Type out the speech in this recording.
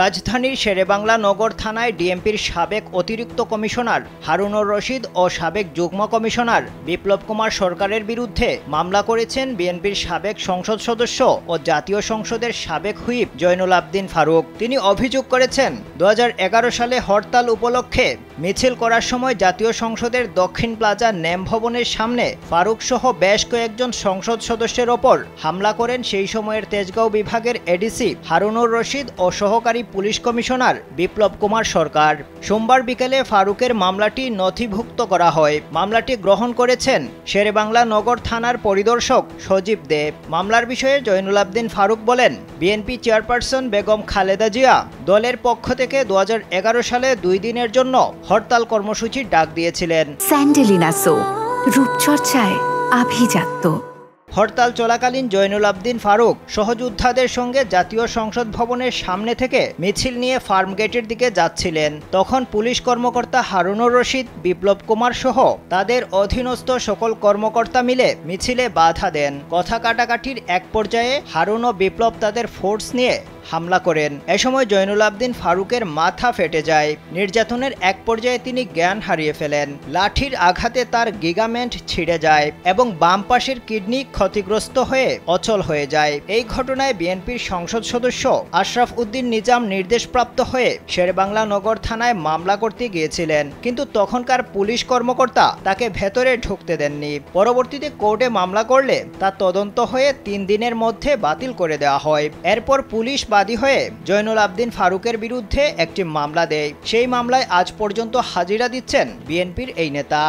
রাজধানীর শেরেবাংলা নগর থানায় ডিএমপির সাবেক অতিরিক্ত কমিশনার হারুনুর রশিদ ও সাবেক যুগ্ম কমিশনার বিপ্লব কুমার সরকারের বিরুদ্ধে মামলা করেছেন বিএনপির সাবেক সংসদ সদস্য ও জাতীয় সংসদের সাবেক হুইপ জয়নুল আবদিন ফারুক। তিনি অভিযোগ করেছেন 2011 সালে হরতাল উপলক্ষে মিছিল করার সময় জাতীয় সংসদের দক্ষিণ প্লাজা ন্যাম ভবনের সামনে ফারুক সহ বেশ কয়েকজন সংসদ সদস্যের ওপর হামলা করেন সেই সময়ের তেজগাঁও বিভাগের এডিসি হারুনুর রশিদ ও সহকারী পুলিশ কমিশনার বিপ্লব কুমার সরকার। সোমবার বিকেলে ফারুকের মামলাটি নথিভুক্ত করা হয়। মামলাটি গ্রহণ করেছেন শেরেবাংলা নগর থানার পরিদর্শক সজীব দেব। মামলার বিষয়ে জয়নুল আবদিন ফারুক বলেন, বিএনপি চেয়ারপারসন বেগম খালেদা জিয়া দলের পক্ষ থেকে 2011 সালে 2 দিনের জন্য হরতাল কর্মসূচির ডাক দিয়েছিলেন। স্যান্ডেলিনা সো, রূপচর্চায় আভিজাত্য। হরতাল চলাকালীন জয়নুল আবদিন ফারুক সহযোদ্ধাদের সঙ্গে জাতীয় সংসদ ভবনের সামনে থেকে মিছিল নিয়ে ফার্মগেটের দিকে যাচ্ছিলেন। তখন পুলিশ কর্মকর্তা হারুনুর রশিদ, বিপ্লব কুমার সহ তাদের অধীনস্থ সকল কর্মকর্তা মিলে মিছিলে বাধা দেন। কথা কাটাকাটির এক পর্যায়ে হারুন ও বিপ্লব তাদের ফোর্স নিয়ে হামলা করেন। এ সময় জয়নুল আবদিন ফারুকের মাথা ফেটে যায়। নির্যাতনের এক পর্যায়ে তিনি জ্ঞান হারিয়ে ফেলেন। লাঠির আঘাতে তার লিগামেন্ট ছিঁড়ে যায় এবং বাম পাশের কিডনি ক্ষতিগ্রস্ত হয়ে অচল হয়ে যায়। এই ঘটনায় বিএনপির সংসদ সদস্য আশরাফ উদ্দিন নিজাম নির্দেশপ্রাপ্ত হয়ে শেরেবাংলা নগর থানায় মামলা করতে গিয়েছিলেন, কিন্তু তখনকার পুলিশ কর্মকর্তা তাকে ভেতরে ঢুকতে দেননি। পরবর্তীতে কোর্টে মামলা করলে তা তদন্ত হয়ে 3 দিনের মধ্যে বাতিল করে দেওয়া হয়। এরপর পুলিশ বাদী হয়ে জয়নুল আবদিন ফারুকের বিরুদ্ধে একটি মামলা দেয়। সেই মামলায় আজ পর্যন্ত হাজিরা দিচ্ছেন বিএনপির এই নেতা।